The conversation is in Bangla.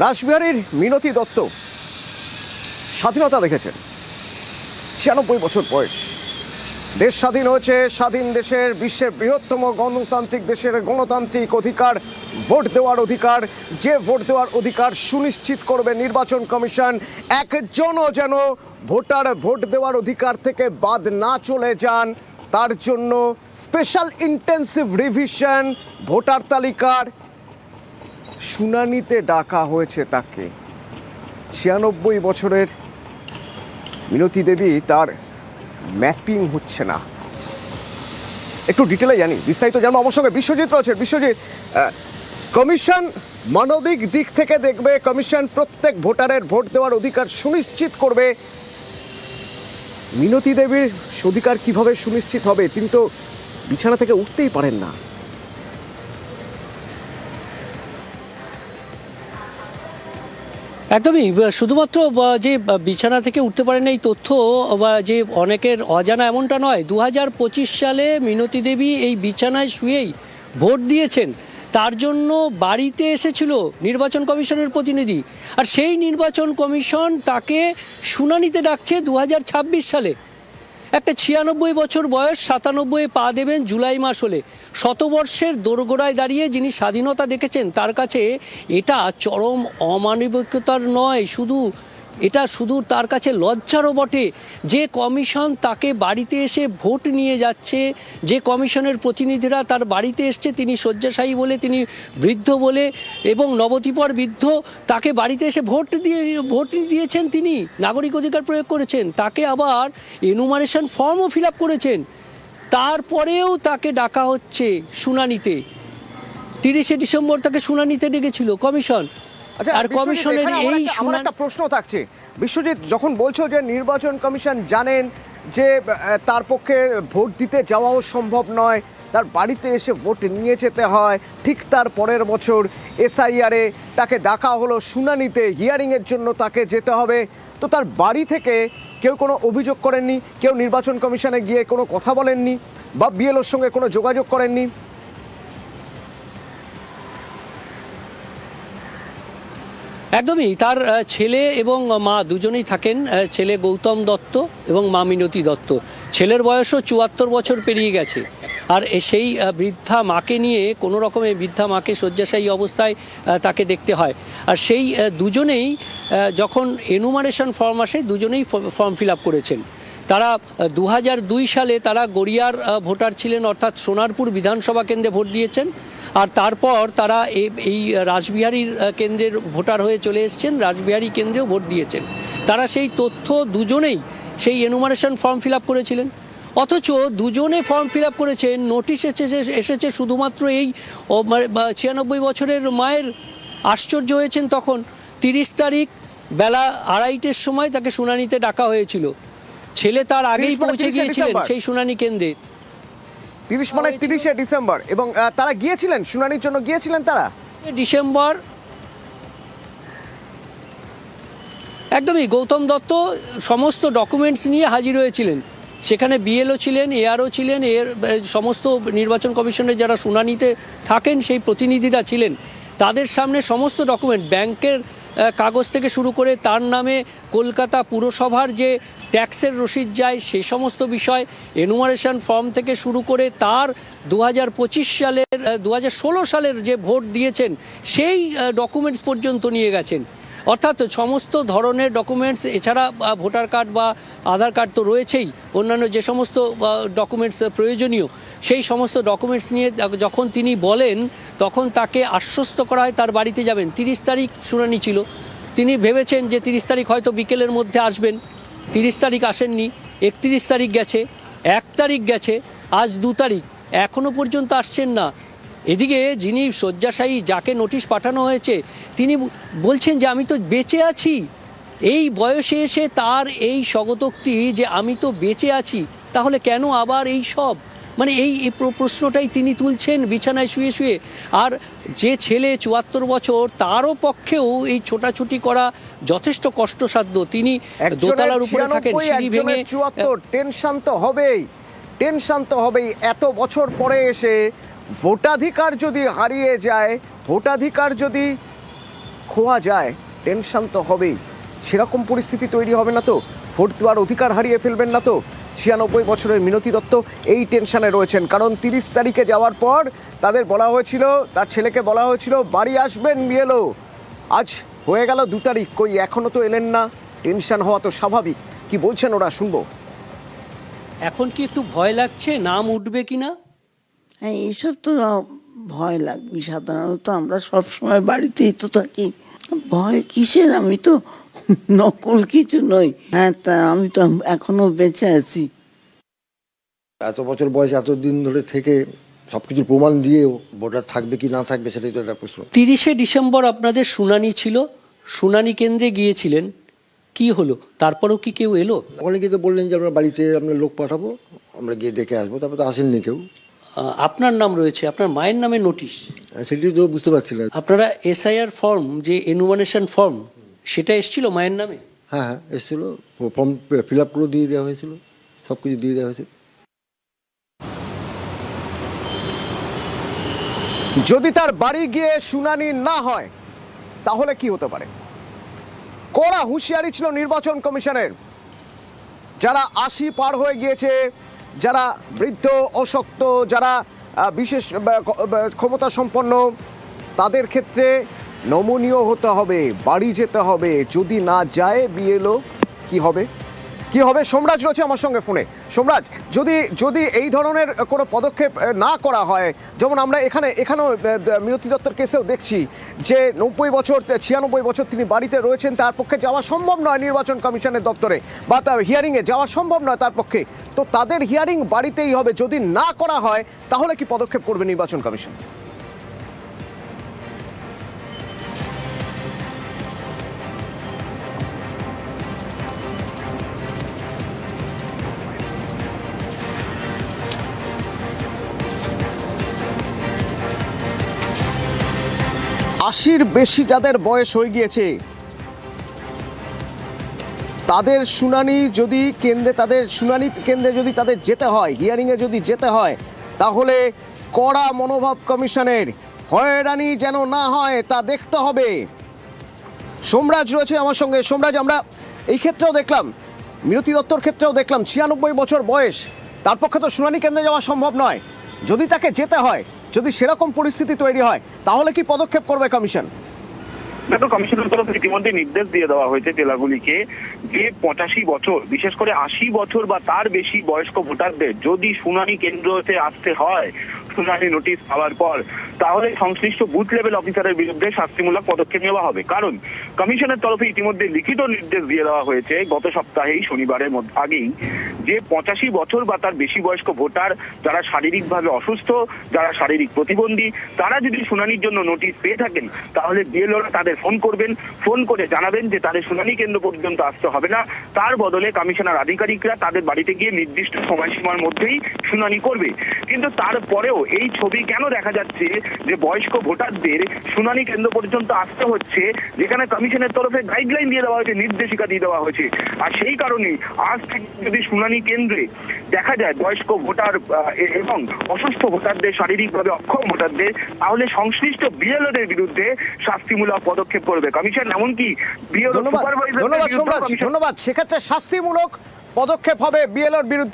রাসবিহারীর মিনতি দত্ত স্বাধীনতা দেখেছেন, 96 বছর বয়স। দেশ স্বাধীন হয়েছে, স্বাধীন দেশের বিশ্বের বৃহত্তম গণতান্ত্রিক দেশের গণতান্ত্রিক অধিকার ভোট দেওয়ার অধিকার, যে ভোট দেওয়ার অধিকার সুনিশ্চিত করবে নির্বাচন কমিশন। একজনও যেন ভোটার ভোট দেওয়ার অধিকার থেকে বাদ না চলে যান, তার জন্য স্পেশাল ইন্টেন্সিভ রিভিশন ভোটার তালিকার শুনানিতে ডাকা হয়েছে তাকে। 96 বছরের মিনতি দেবী, তার ম্যাপিং হচ্ছে না। একটু ডিটেলে জানি, বিস্তারিত জানবো। আমার সঙ্গে বিশ্বজিৎ রয়েছে। বিশ্বজিৎ, কমিশন মানবিক দিক থেকে দেখবে, কমিশন প্রত্যেক ভোটারের ভোট দেওয়ার অধিকার সুনিশ্চিত করবে। মিনতি দেবীর অধিকার কিভাবে সুনিশ্চিত হবে? তিনি তো বিছানা থেকে উঠতেই পারেন না। একদমই, শুধুমাত্র যে বিছানা থেকে উঠতে পারেন এই তথ্য বা যে অনেকের অজানা এমনটা নয়। 2025 সালে মিনতি দেবী এই বিছানায় শুয়েই ভোট দিয়েছেন। তার জন্য বাড়িতে এসেছিল নির্বাচন কমিশনের প্রতিনিধি, আর সেই নির্বাচন কমিশন তাকে শুনানিতে ডাকছে 2026 সালে। একটা 96 বছর বয়স, 97 পা দেবেন জুলাই মাস হলে। শতবর্ষের দোরগোড়ায় দাঁড়িয়ে যিনি স্বাধীনতা দেখেছেন, তার কাছে এটা চরম অমানবিকতার নয়, এটা শুধু তার কাছে লজ্জারও বটে। যে কমিশন তাকে বাড়িতে এসে ভোট নিয়ে যাচ্ছে, যে কমিশনের প্রতিনিধিরা তার বাড়িতে এসছে, তিনি শয্যাশায়ী বলে, তিনি বৃদ্ধ বলে এবং নবদ্বীপর বৃদ্ধ, তাকে বাড়িতে এসে ভোট দিয়েছেন, তিনি নাগরিক অধিকার প্রয়োগ করেছেন, তাকে আবার এনুমারেশন ফর্মও ফিল আপ করেছেন। তারপরেও তাকে ডাকা হচ্ছে শুনানিতে। 30শে ডিসেম্বর তাকে শুনানিতে ডেকেছিল কমিশন। আর কমিশনের এই একটা প্রশ্ন থাকছে বিশ্বজিৎ, যখন বলছো যে নির্বাচন কমিশন জানেন যে তার পক্ষে ভোট দিতে যাওয়াও সম্ভব নয়, তার বাড়িতে এসে ভোট নিয়ে যেতে হয়, ঠিক তার পরের বছর এসআইআরে তাকে ডাকা হলো শুনানিতে, হিয়ারিংয়ের জন্য তাকে যেতে হবে, তো তার বাড়ি থেকে কেউ কোনো অভিযোগ করেননি, কেউ নির্বাচন কমিশনে গিয়ে কোনো কথা বলেননি বা বিএলওর সঙ্গে কোনো যোগাযোগ করেননি? একদমই, তার ছেলে এবং মা দুজনেই থাকেন। ছেলে গৌতম দত্ত এবং মা মিনতি দত্ত। ছেলের বয়সও 74 বছর পেরিয়ে গেছে। আর সেই বৃদ্ধা মাকে নিয়ে কোনো রকমে, বৃদ্ধা মাকে শয্যাশায়ী অবস্থায় তাকে দেখতে হয়। আর সেই দুজনেই যখন এনুমারেশন ফর্ম আসে, দুজনেই ফর্ম ফিল আপ করেছেন। তারা 2002 সালে তারা গড়িয়ার ভোটার ছিলেন, অর্থাৎ সোনারপুর বিধানসভা কেন্দ্রে ভোট দিয়েছেন। আর তারপর তারা এই রাসবিহারীর কেন্দ্রের ভোটার হয়ে চলে এসেছেন, রাসবিহারী কেন্দ্রেও ভোট দিয়েছেন। তারা সেই তথ্য দুজনেই সেই এনুমারেশন ফর্ম ফিল আপ করেছিলেন। অথচ দুজনে ফর্ম ফিল আপ করেছেন, নোটিশ এসেছে শুধুমাত্র এই 96 বছরের মায়ের। আশ্চর্য হয়েছেন তখন। 30 তারিখ বেলা 2:30টার সময় তাকে শুনানিতে ডাকা হয়েছিল। ছেলে তার আগেই পৌঁছে গিয়েছিলেন সেই শুনানি কেন্দ্রে। 30শে ডিসেম্বর, এবং তারা গিয়েছিলেন শুনানির জন্য, গিয়েছিলেন তারা ডিসেম্বর। একদমই, গৌতম দত্ত সমস্ত ডকুমেন্টস নিয়ে হাজির হয়েছিলেন। সেখানে বিএলও ছিলেন, এআরও ছিলেন, সমস্ত নির্বাচন কমিশনের যারা শুনানিতে থাকেন সেই প্রতিনিধিরা ছিলেন। তাদের সামনে সমস্ত ডকুমেন্ট, ব্যাংকের কাগজ থেকে শুরু করে তার নামে কলকাতা পুরসভার যে ট্যাক্সের রসিদ যায় সে সমস্ত বিষয়, এনুমারেশন ফর্ম থেকে শুরু করে তার 2025 সালের 2016 সালের যে ভোট দিয়েছেন সেই ডকুমেন্টস পর্যন্ত নিয়ে গেছেন। অর্থাৎ সমস্ত ধরনের ডকুমেন্টস, এছাড়া ভোটার কার্ড বা আধার কার্ড তো রয়েছেই, অন্যান্য যে সমস্ত ডকুমেন্টস প্রয়োজনীয় সেই সমস্ত ডকুমেন্টস নিয়ে যখন তিনি বলেন, তখন তাকে আশ্বস্ত করা হয় তার বাড়িতে যাবেন। 30 তারিখ শুনানি ছিল, তিনি ভেবেছেন যে 30 তারিখ হয়তো বিকেলের মধ্যে আসবেন। 30 তারিখ আসেননি, 31 তারিখ গেছে, 1 তারিখ গেছে, আজ 2 তারিখ, এখনও পর্যন্ত আসছেন না। এদিকে যিনি শয্যাশায়ী, যাকে নোটিশ পাঠানো হয়েছে, তিনি বলছেন যে আমি তো বেঁচে আছি। এই বয়সে এসে তার এই স্বগতোক্তি যে আমি তো বেঁচে আছি, তাহলে কেন আবার এই সব? মানে এই প্রশ্নটাই তিনি তুলছেন বিছানায় শুয়ে শুয়ে। আর যে ছেলে 74 বছর, তারও পক্ষেও এই ছোটাছুটি করা যথেষ্ট কষ্টসাধ্য। তিনি দোতলার উপরে থাকেন, সিঁড়ি ভেঙে। 74, টেনশন তো হবেই। এত বছর পরে এসে ভোটাধিকার যদি হারিয়ে যায়, ভোটাধিকার যদি খোয়া যায়, টেনশন তো হবেই। সেরকম পরিস্থিতি তৈরি হবে না তো? ভোট দেওয়ার অধিকার হারিয়ে ফেলবেন না তো? 96 বছরের মিনতি দত্ত এই টেনশনে রয়েছেন, কারণ 30 তারিখে যাওয়ার পর তাদের বলা হয়েছিল, তার ছেলেকে বলা হয়েছিল বাড়ি আসবেন বিএলও। আজ হয়ে গেল 2 তারিখ, কই এখনো তো এলেন না। টেনশন হওয়া তো স্বাভাবিক। কি বলছেন ওরা, শুনবো। এখন কি একটু ভয় লাগছে নাম উঠবে কিনা? হ্যাঁ, এইসব তো ভয় লাগবে। সাধারণত আমরা সব সময় বাড়িতেই তো থাকি, ভয় কিসের? আমি তো নকল কিছু নই। হ্যাঁ, তা আমি তো এখনো বেঁচে আছি। এত বছর বয়স, এতদিন ধরে থেকে সবকিছু প্রমাণ দিয়েও ভোটার থাকবে কি না থাকবে সেটাই তো একটা প্রশ্ন। 30শে ডিসেম্বর আপনাদের শুনানি ছিল, শুনানি কেন্দ্রে গিয়েছিলেন, কি হলো? তারপরেও কি কেউ এলো? অনেকে তো বললেন যে আমরা বাড়িতে আমরা লোক পাঠাবো, আমরা গিয়ে দেখে আসবো, তারপর তো আসেননি কেউ। আপনার নাম রয়েছে, আপনার মায়ের নামে নোটিশ, সেটি তো বুঝতে পারছি না। আপনারা এসআইআর ফর্ম, যে এনুমারেশন ফর্ম, সেটা এসেছিল মায়ের নামে? হ্যাঁ হ্যাঁ, এসেছিল, ফর্ম ফিল আপ করে দিয়ে দেওয়া হয়েছিল, সব কিছু দিয়ে দেওয়া হয়েছিল। যদি তার বাড়ি গিয়ে শুনানি না হয় তাহলে কি হতে পারে? কড়া হুঁশিয়ারি ছিল নির্বাচন কমিশনের। যারা 80 পার হয়ে গিয়েছে, যারা বৃদ্ধ, অশক্ত, যারা বিশেষ ক্ষমতা সম্পন্ন, তাদের ক্ষেত্রে নমনীয় হতে হবে, বাড়ি যেতে হবে। যদি না যায় বিএলও, কি হবে? কি হবে? সোমরাজ রয়েছে আমার সঙ্গে ফোনে। সোমরাজ, যদি এই ধরনের কোনো পদক্ষেপ না করা হয়, যেমন আমরা এখানেও মিনতি দত্তর কেসেও দেখছি যে 96 বছর তিনি বাড়িতে রয়েছেন, তার পক্ষে যাওয়া সম্ভব নয় নির্বাচন কমিশনের দপ্তরে, বা তার হিয়ারিংয়ে যাওয়া সম্ভব নয় তার পক্ষে। তো তাদের হিয়ারিং বাড়িতেই হবে। যদি না করা হয় তাহলে কি পদক্ষেপ করবে নির্বাচন কমিশন? আশির বেশি যাদের বয়স হয়ে গিয়েছে, তাদের শুনানি যদি কেন্দ্রে যদি তাদের যেতে হয়, হিয়ারিংয়ে যদি যেতে হয়, তাহলে কড়া মনোভাব কমিশনের, হয়রানি যেন না হয় তা দেখতে হবে। সোমরাজ রয়েছে আমার সঙ্গে। সোমরাজ, আমরা এই ক্ষেত্রেও দেখলাম, মিনতি দত্তর ক্ষেত্রেও দেখলাম 96 বছর বয়স, তার পক্ষে তো শুনানি কেন্দ্রে যাওয়া সম্ভব নয়। যদি তাকে যেতে হয়, যদি সেরকম পরিস্থিতি তৈরি হয়, তাহলে কি পদক্ষেপ করবে কমিশন? দেখো, কমিশনের তরফ থেকে ইতিমধ্যে নির্দেশ দিয়ে দেওয়া হয়েছে জেলাগুলিকে যে 85 বছর, বিশেষ করে 80 বছর বা তার বেশি বয়স্ক ভোটারদের যদি শুনানি কেন্দ্রতে আসতে হয় শুনানি নোটিশ পাওয়ার পর, তাহলে সংশ্লিষ্ট বুথ লেভেল অফিসারের বিরুদ্ধে শাস্তিমূলক পদক্ষেপ নেওয়া হবে। কারণ কমিশনের তরফে ইতিমধ্যে লিখিত নির্দেশ দিয়ে দেওয়া হয়েছে গত সপ্তাহেই, শনিবারের আগেই, যে 85 বছর বা তার বেশি বয়স্ক ভোটার যারা শারীরিকভাবে অসুস্থ, যারা শারীরিক প্রতিবন্ধী, তারা যদি শুনানির জন্য নোটিশ পেয়ে থাকেন, তাহলে বিএলওরা তাদের ফোন করবেন, ফোন করে জানাবেন যে তাদের শুনানি কেন্দ্র পর্যন্ত আসতে হবে না, তার বদলে কমিশনার আধিকারিকরা তাদের বাড়িতে গিয়ে নির্দিষ্ট সময়সীমার মধ্যেই শুনানি করবে। কিন্তু তারপরেও এই ছবি কেন দেখা যাচ্ছে যে বয়স্ক ভোটারদের শুনানি কেন্দ্র পর্যন্ত আসতে হচ্ছে, যেখানে কমিশনের তরফে গাইডলাইন দিয়ে দেওয়া হয়েছে, নির্দেশিকা দিয়ে দেওয়া হয়েছে। আর সেই কারণে আজ থেকে যদি শুনানি কেন্দ্রে দেখা যায় বয়স্ক ভোটার এবং অসুস্থ ভোটারদের, শারীরিকভাবে অক্ষম ভোটারদের, তাহলে সংশ্লিষ্ট বিএলওদের বিরুদ্ধে শাস্তিমূলক পদক্ষেপ করবে কমিশন। এমনকি বিএলও ধন্যবাদ সোমরাজ, ধন্যবাদ। সেক্ষেত্রে শাস্তিমূলক পদক্ষেপ হবে বিএলওর বিরুদ্ধে।